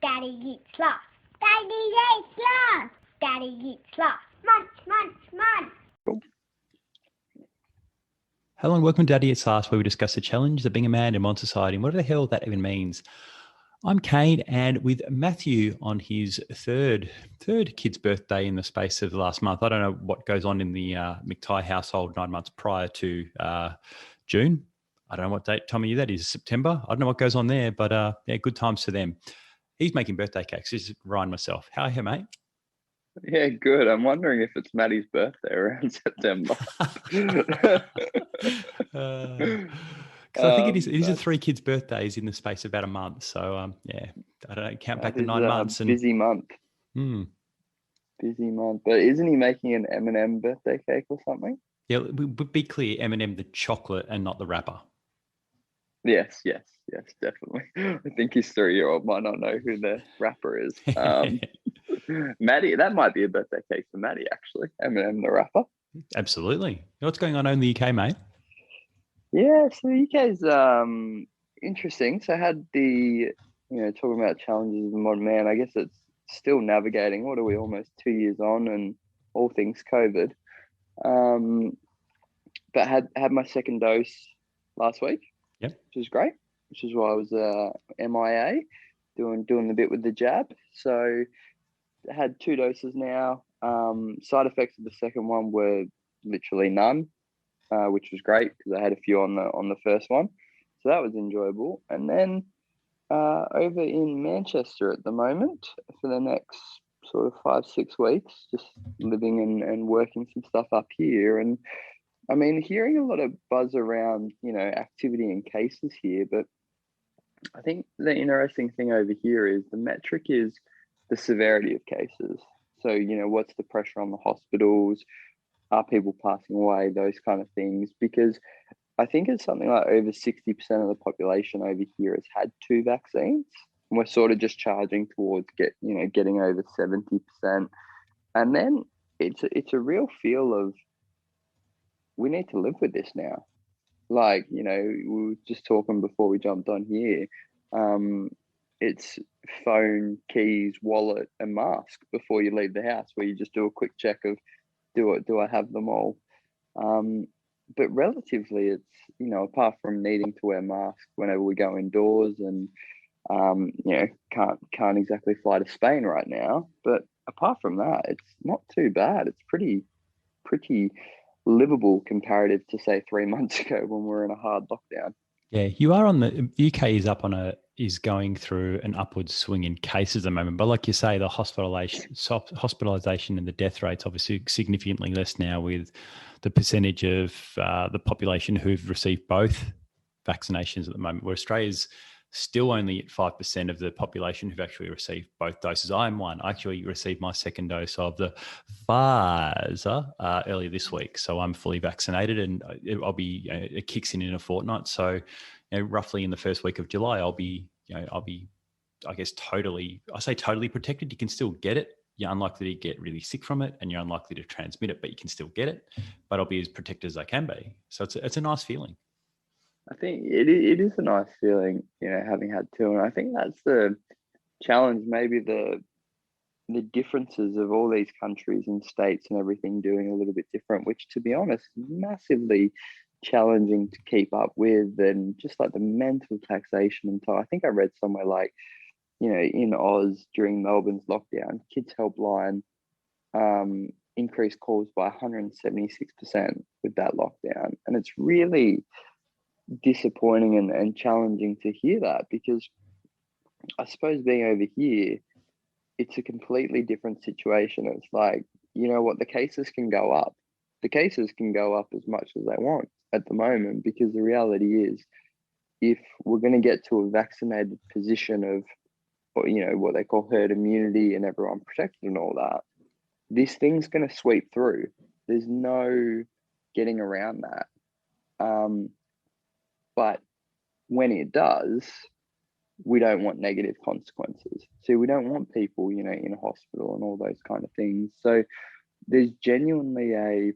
Daddy eats lots. Daddy eats lots. Daddy eats lots. Munch, munch, munch. Hello and welcome to Daddy It's Last, where we discuss the challenges of being a man in modern society and what the hell that even means. I'm Kane, and with Matthew on his third kid's birthday in the space of the last month. I don't know what goes on in the McTighe household 9 months prior to June. I don't know what time of year that is, September. I don't know what goes on there, but yeah, good times for them. He's making birthday cakes. This is Ryan myself. How are you, mate? Yeah, good. I'm wondering if it's Maddie's birthday around September. Because I think it is a 3 kids' birthdays in the space of about a month. So yeah, I don't know. Count back the 9 months. Busy month. Busy month. But isn't he making an M&M birthday cake or something? Yeah, be clear, M&M the chocolate and not the wrapper. Yes, definitely. I think his 3-year-old might not know who the rapper is. Maddie, that might be a birthday cake for Maddie, actually. M&M the rapper. Absolutely. You know what's going on in the UK, mate? Yeah, so the UK's interesting. So I had talking about challenges of the modern man. I guess it's still navigating. What are we, almost 2 years on, and all things COVID. But had my second dose last week. Yep. Which is great. Which is why I was MIA, doing the bit with the jab. So I had 2 doses now. Side effects of the second one were literally none, which was great because I had a few on the first one. So that was enjoyable. And then over in Manchester at the moment for the next sort of 5-6 weeks, just living and working some stuff up here. And I mean, hearing a lot of buzz around, activity and cases here, but I think the interesting thing over here is the metric is the severity of cases. So, what's the pressure on the hospitals? Are people passing away? Those kind of things. Because I think it's something like over 60% of the population over here has had 2 vaccines. And we're sort of just charging towards getting over 70%. And then it's a real feel of, we need to live with this now. Like, we were just talking before we jumped on here. It's phone, keys, wallet, and mask before you leave the house, where you just do a quick check of, do I have them all? But relatively, it's, apart from needing to wear masks whenever we go indoors and, can't exactly fly to Spain right now. But apart from that, it's not too bad. It's pretty livable comparative to, say, 3 months ago when we were in a hard lockdown. Yeah, you are on the UK is going through an upward swing in cases at the moment. But like you say, the hospitalisation and the death rates obviously significantly less now, with the percentage of the population who've received both vaccinations at the moment, where Australia's still only at 5% of the population who've actually received both doses. I'm one. I actually received my second dose of the Pfizer earlier this week. So I'm fully vaccinated, and I'll be, it kicks in a fortnight. So roughly in the first week of July, I'll be, I guess, totally protected. You can still get it. You're unlikely to get really sick from it, and you're unlikely to transmit it, but you can still get it. But I'll be as protected as I can be. So it's a nice feeling. I think it is a nice feeling, having had 2. And I think that's the challenge, maybe the differences of all these countries and states and everything doing a little bit different, which, to be honest, massively challenging to keep up with. And just like the mental taxation and time. I think I read somewhere like, in Oz during Melbourne's lockdown, Kids Helpline increased calls by 176% with that lockdown. And it's really disappointing and challenging to hear that, because I suppose being over here, it's a completely different situation. It's like, the cases can go up. The cases can go up as much as they want at the moment, because the reality is, if we're going to get to a vaccinated position of, what they call herd immunity and everyone protected and all that, this thing's going to sweep through. There's no getting around that. But when it does, we don't want negative consequences. So we don't want people, in a hospital and all those kind of things. So there's genuinely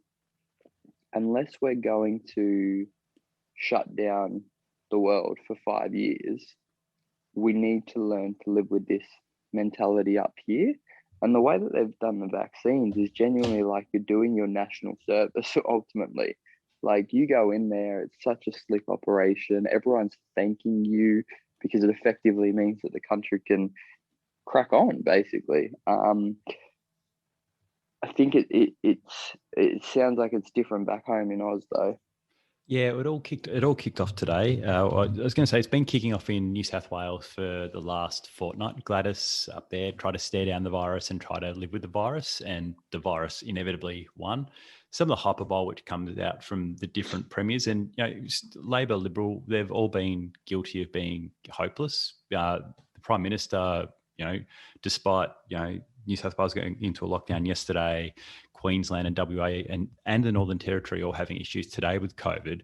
unless we're going to shut down the world for 5 years, we need to learn to live with this mentality up here. And the way that they've done the vaccines is genuinely like you're doing your national service ultimately. Like you go in there, it's such a slick operation. Everyone's thanking you because it effectively means that the country can crack on, basically. I think it sounds like it's different back home in Oz though. Yeah, it all kicked off today. I was going to say it's been kicking off in New South Wales for the last fortnight. Gladys up there tried to stare down the virus and try to live with the virus, and the virus inevitably won. Some of the hyperbole which comes out from the different premiers, and Labor, Liberal, they've all been guilty of being hopeless. The Prime Minister, despite New South Wales going into a lockdown yesterday, Queensland and WA and the Northern Territory all having issues today with COVID.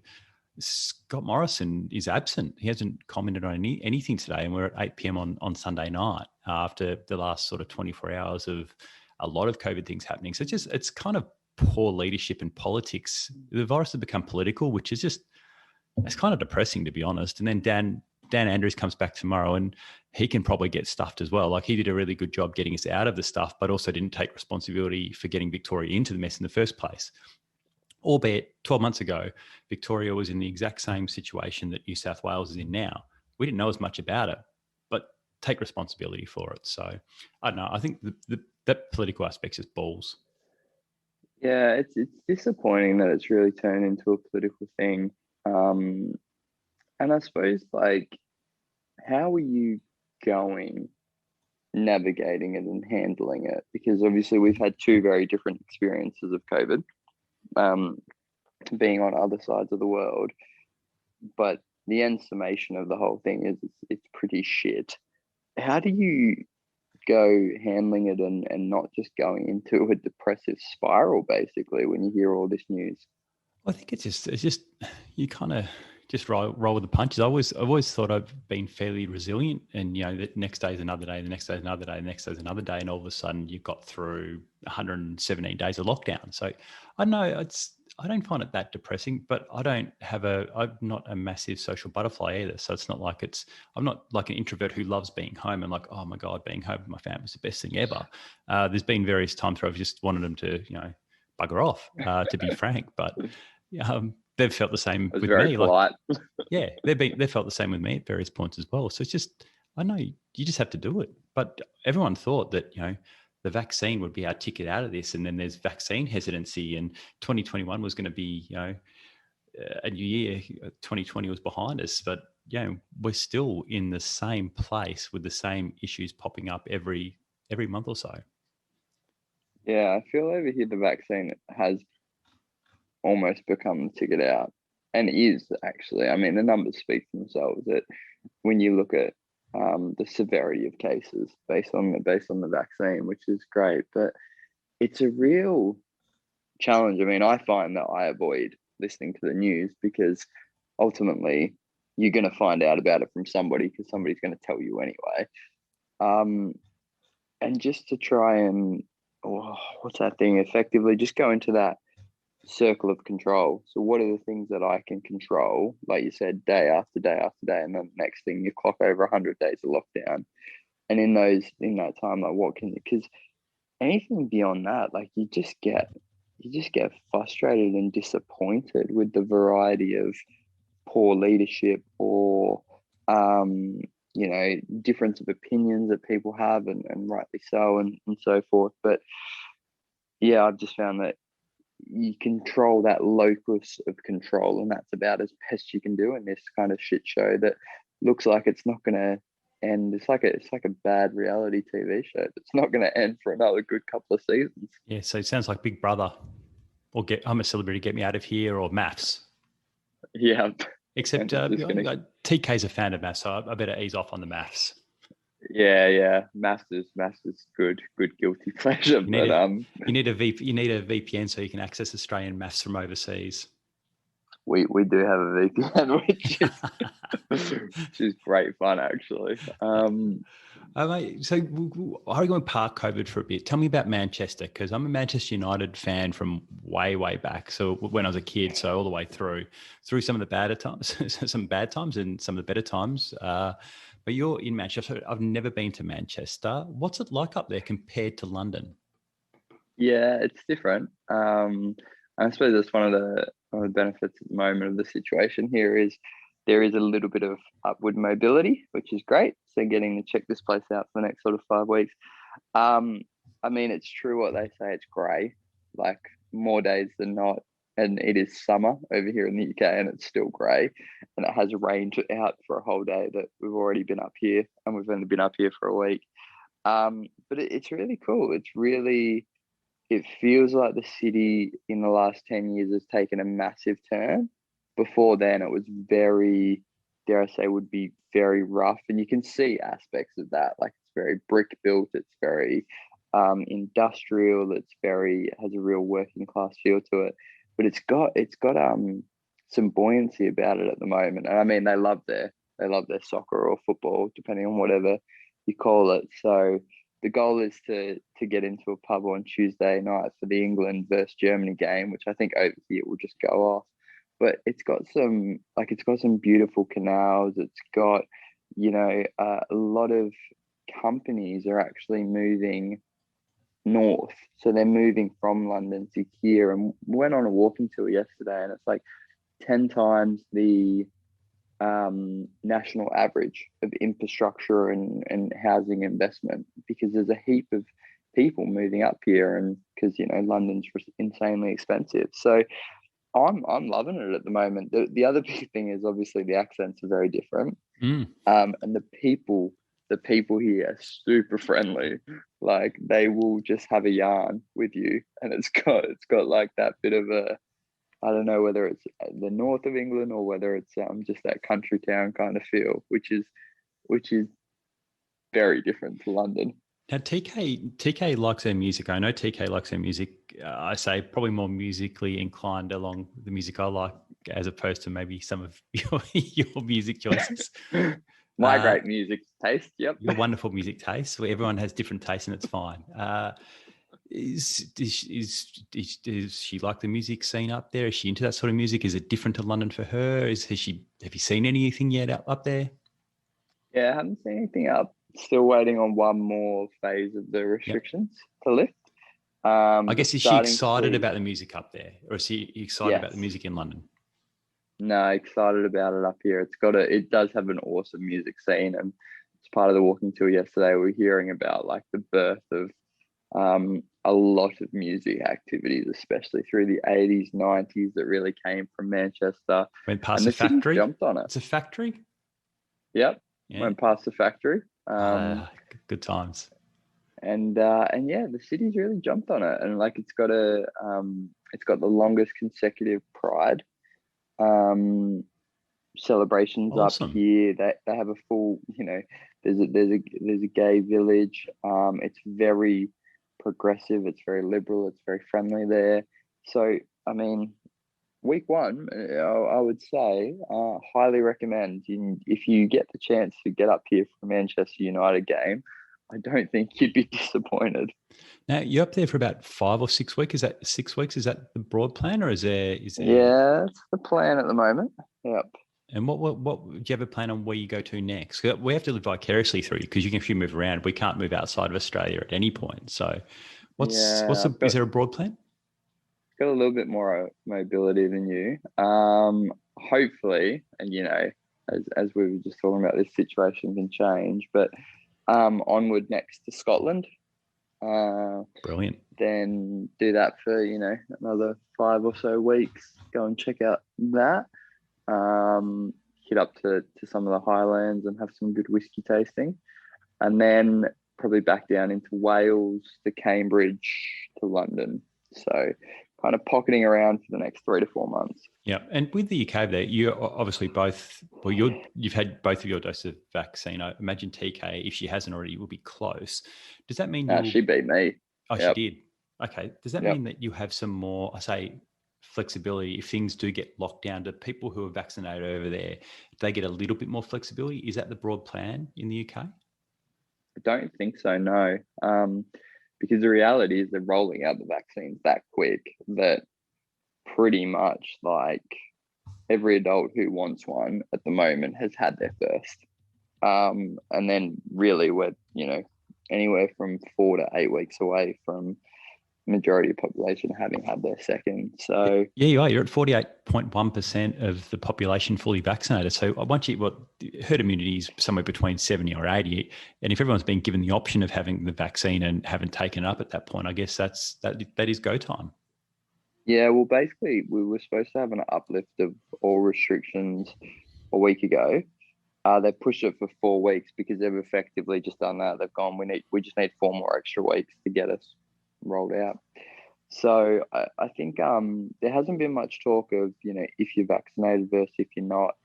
Scott Morrison is absent. He hasn't commented on anything today, and we're at 8 p.m. on Sunday night after the last sort of 24 hours of a lot of COVID things happening. So it's kind of poor leadership in politics. The virus has become political, which is it's kind of depressing, to be honest. And then Dan Andrews comes back tomorrow and he can probably get stuffed as well. Like he did a really good job getting us out of the stuff, but also didn't take responsibility for getting Victoria into the mess in the first place. Albeit 12 months ago, Victoria was in the exact same situation that New South Wales is in now. We didn't know as much about it, but take responsibility for it. So I don't know. I think that political aspect is balls. Yeah, it's disappointing that it's really turned into a political thing. And I suppose, like, how are you navigating it and handling it? Because obviously we've had two very different experiences of COVID, being on other sides of the world. But the end summation of the whole thing is it's pretty shit. How do you go handling it and not just going into a depressive spiral, basically, when you hear all this news? I think it's just you kind of just roll with the punches. I've always thought I've been fairly resilient, and the next day is another day, the next day is another day, the next day is another day, and all of a sudden you've got through 117 days of lockdown. So I know I don't find it that depressing, but I'm not a massive social butterfly either. So it's not like I'm not like an introvert who loves being home and like, oh my God, being home with my family is the best thing ever. There's been various times where I've just wanted them to, bugger off, to be frank, but they've felt the same with very me. Polite. Like, yeah, they've felt the same with me at various points as well. So it's just, I know you just have to do it. But everyone thought that, the vaccine would be our ticket out of this. And then there's vaccine hesitancy, and 2021 was going to be, a new year. 2020 was behind us, but we're still in the same place with the same issues popping up every month or so. Yeah, I feel over here the vaccine has almost become the ticket out, and is actually. I mean, the numbers speak for themselves. That when you look at the severity of cases based on the vaccine, which is great, but it's a real challenge. I mean, I find that I avoid listening to the news because ultimately you're going to find out about it from somebody, because somebody's going to tell you anyway. And just to try and what's that thing? Effectively, just go into that circle of control. So what are the things that I can control, like you said, day after day after day, and then the next thing you clock over 100 days of lockdown, and in that time, like what can you, because anything beyond that, like you just get frustrated and disappointed with the variety of poor leadership or difference of opinions that people have, and rightly so, and so forth. But yeah, I've just found that you control that locus of control, and that's about as best you can do in this kind of shit show that looks like it's not going to end. It's like a bad reality TV show that's not going to end for another good couple of seasons. Yeah, so it sounds like Big Brother, or I'm a Celebrity, Get Me Out of Here, or MAFS. Yeah, except TK's a fan of MAFS, so I better ease off on the MAFS. Yeah. Masters good guilty pleasure. You need a VPN so you can access Australian MAFS from overseas. We do have a VPN, which is great fun, actually. Mate, so how are you going to park COVID for a bit? Tell me about Manchester, because I'm a Manchester United fan from way back. So when I was a kid, so all the way through some of the bad times, some bad times and some of the better times. But you're in Manchester. I've never been to Manchester. What's it like up there compared to London? Yeah, it's different. I suppose that's one of the benefits at the moment of the situation here is there is a little bit of upward mobility, which is great. So getting to check this place out for the next sort of 5 weeks. I mean, it's true what they say. It's grey, like more days than not, and it is summer over here in the UK, and it's still grey, and it has rained out for a whole day that we've already been up here, and we've only been up here for a week. But it's really cool. It feels like the city in the last 10 years has taken a massive turn. Before then, it was very, dare I say, would be very rough. And you can see aspects of that. Like it's very brick built, it's very industrial, has a real working class feel to it. But it's got some buoyancy about it at the moment. And I mean they love their soccer or football, depending on whatever you call it. So the goal is to get into a pub on Tuesday night for the England versus Germany game, which I think over here will just go off. But it's got some beautiful canals. It's got, a lot of companies are actually moving north. So they're moving from London to here. And we went on a walking tour yesterday, and it's like 10 times the national average of infrastructure and housing investment, because there's a heap of people moving up here, and because London's insanely expensive. So I'm loving it at the moment. The other big thing is obviously the accents are very different, and the people here are super friendly. Like they will just have a yarn with you, and it's got like that bit of a, I don't know whether it's the north of England or whether it's just that country town kind of feel, which is very different to London. Now, TK likes her music. I know TK likes her music. I say probably more musically inclined along the music I like, as opposed to maybe some of your music choices. My great music taste. Yep. Your wonderful music taste. Where everyone has different tastes, and it's fine. Does she like the music scene up there? Is she into that sort of music? Is it different to London for her? Have you seen anything yet up there? Yeah, I haven't seen anything up. Still waiting on one more phase of the restrictions to lift. I guess, is she excited about the music up there, or is she excited about the music in London? No, excited about it up here. It does have an awesome music scene, and it's part of the walking tour yesterday. We were hearing about like the birth of a lot of music activities, especially through the 80s, 90s, that really came from Manchester. Went past the factory. Jumped on it. It's a factory. Yep. Yeah. Went past the factory. Good times. And yeah, the city's really jumped on it, and like it's got the longest consecutive Pride celebrations awesome. up here. They have a full, there's a gay village. It's very progressive, it's very liberal, it's very friendly there. So I mean, week one, I would say highly recommend. If you get the chance to get up here for a Manchester United game, I don't think you'd be disappointed. Now you're up there for about 5 or 6 weeks. Is that 6 weeks? Is that the broad plan, or is there? Yeah, it's the plan at the moment. Yep. And what do you have a plan on where you go to next? We have to live vicariously through you, because if you move around, we can't move outside of Australia at any point. So is there a broad plan? Got a little bit more mobility than you. Hopefully, and as we were just talking about, this situation can change, but onward next to Scotland. Brilliant. Then do that for another 5 or so weeks. Go and check out that. Hit up to some of the Highlands and have some good whiskey tasting, and then probably back down into Wales, to Cambridge, to London. So kind of pocketing around for the next 3 to 4 months. Yeah, and with the UK there, you're obviously both. Well, you've had both of your doses of vaccine. I imagine TK, if she hasn't already, will be close. Does that mean she beat me? Oh, yep. She did. Okay. Does that mean that you have some more, flexibility if things do get locked down? To people who are vaccinated over there, do they get a little bit more flexibility? Is that the broad plan in the UK? I don't think so, no. Because the reality is they're rolling out the vaccines that quick that pretty much like every adult who wants one at the moment has had their first. And then really we're, anywhere from 4 to 8 weeks away from majority of population having had their second. So yeah, you are. You're at 48.1% of the population fully vaccinated. So once herd immunity is somewhere between 70 or 80. And if everyone's been given the option of having the vaccine and haven't taken it up at that point, I guess that is go time. yeah, well, basically we were supposed to have an uplift of all restrictions a week ago. They pushed it for 4 weeks because they've effectively just done that. They've gone, we just need 4 more extra weeks to get us rolled out. So I think there hasn't been much talk of, if you're vaccinated versus if you're not,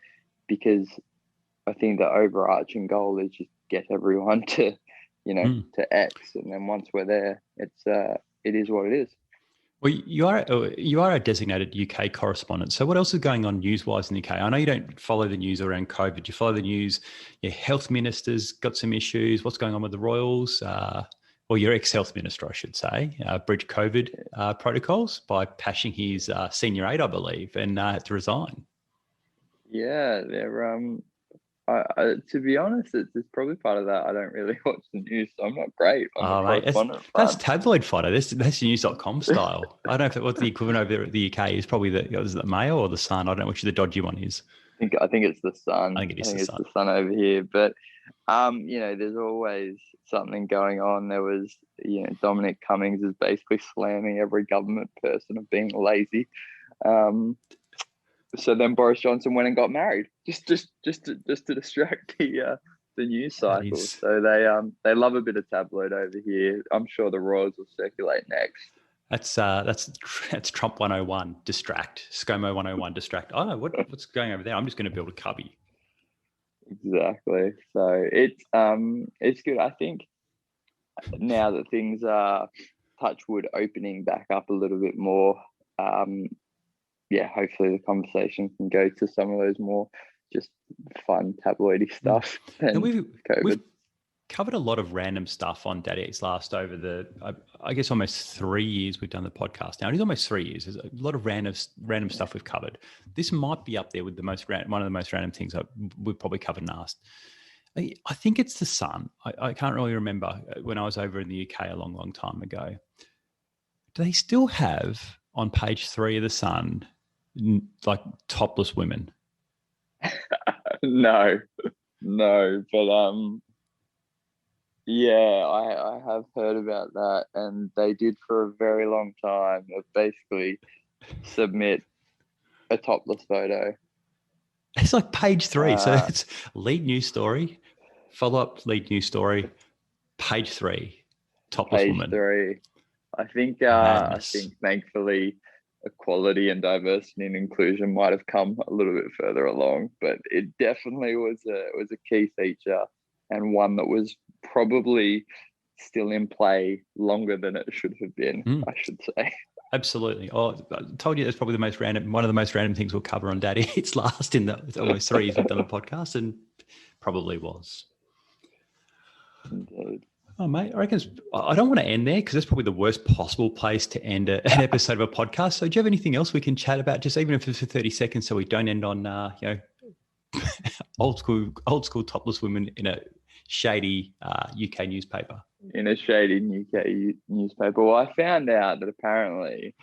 because I think the overarching goal is just get everyone to, to X, and then once we're there, it is what it is. Well, you are a designated UK correspondent. So what else is going on news-wise in the UK? I know you don't follow the news around COVID. You follow the news. Your health minister's got some issues. What's going on with the Royals? Or your ex-health minister, I should say, breached COVID protocols by pashing his senior aide, I believe, and had to resign. Yeah, they're to be honest, it's probably part of that. I don't really watch the news, so I'm not great on the correspondent front. That's tabloid fodder. That's news.com style. I don't know what the equivalent over there at the UK is. Probably the Mail or the Sun. I don't know which the dodgy one is. I think it's the Sun. I think it's the Sun over here. But there's always something going on. There was, Dominic Cummings is basically slamming every government person of being lazy. So then Boris Johnson went and got married, just to distract the news cycle. So they love a bit of tabloid over here. I'm sure the Royals will circulate next. That's Trump 101, distract. ScoMo 101, distract. Oh, what's going over there? I'm just going to build a cubby. Exactly. So it's good. I think now that things are, touch wood, opening back up a little bit more, hopefully the conversation can go to some of those more just fun tabloidy stuff. And we've covered a lot of random stuff on Daddy Eats Last over the, I guess, almost 3 years we've done the podcast now. It is almost 3 years. There's a lot of random stuff we've covered. This might be up there with one of the most random things we've probably covered and asked. I think it's the Sun. I can't really remember when I was over in the UK a long, long time ago. Do they still have on page 3 of the Sun like topless women? No, but yeah, I have heard about that, and they did for a very long time of basically submit a topless photo. It's like page 3, so it's lead news story, follow-up lead news story, page 3, topless woman. Page 3. I think thankfully equality and diversity and inclusion might have come a little bit further along, but it definitely was a key feature, and one that was probably still in play longer than it should have been, I should say. Absolutely. Oh, I told you that's probably one of the most random things we'll cover on Daddy Eats Last in the almost 3 years we've done the podcast, and probably was. Indeed. Oh, mate, I reckon I don't want to end there because that's probably the worst possible place to end an episode of a podcast. So do you have anything else we can chat about, just even if it's for 30 seconds, so we don't end on, old school topless women in a shady UK newspaper? In a shady UK newspaper. Well, I found out that apparently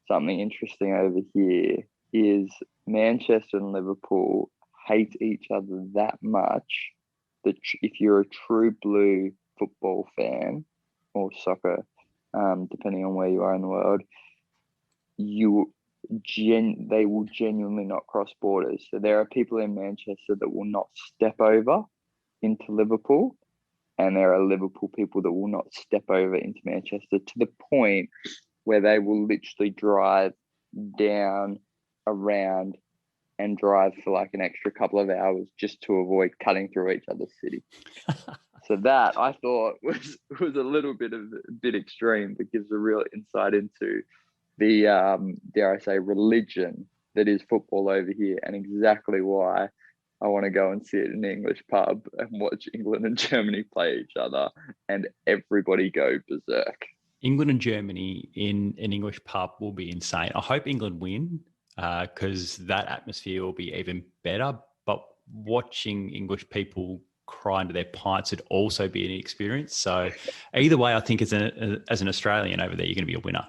something interesting over here is Manchester and Liverpool hate each other that much that if you're a true blue football fan or soccer, depending on where you are in the world, they will genuinely not cross borders. So there are people in Manchester that will not step over into Liverpool, and there are Liverpool people that will not step over into Manchester, to the point where they will literally drive down, around, and drive for like an extra couple of hours just to avoid cutting through each other's city. So that I thought was a little bit extreme, but gives a real insight into the dare I say religion that is football over here, and exactly why I want to go and sit in an English pub and watch England and Germany play each other and everybody go berserk. England and Germany in an English pub will be insane. I hope England win because that atmosphere will be even better. But watching English people cry into their pints would also be an experience. So either way, I think as an Australian over there, you're going to be a winner.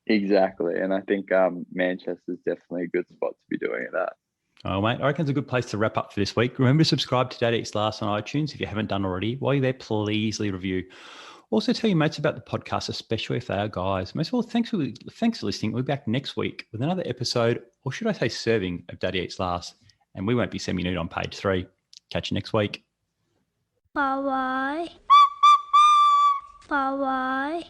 Exactly. And I think Manchester's definitely a good spot to be doing it at. Oh, mate, I reckon it's a good place to wrap up for this week. Remember to subscribe to Daddy Eats Last on iTunes if you haven't done already. While you're there, please leave a review. Also, tell your mates about the podcast, especially if they are guys. Most of all, thanks for listening. We'll be back next week with another episode, or should I say serving, of Daddy Eats Last. And we won't be semi-nude on page 3. Catch you next week. Bye-bye. Bye-bye.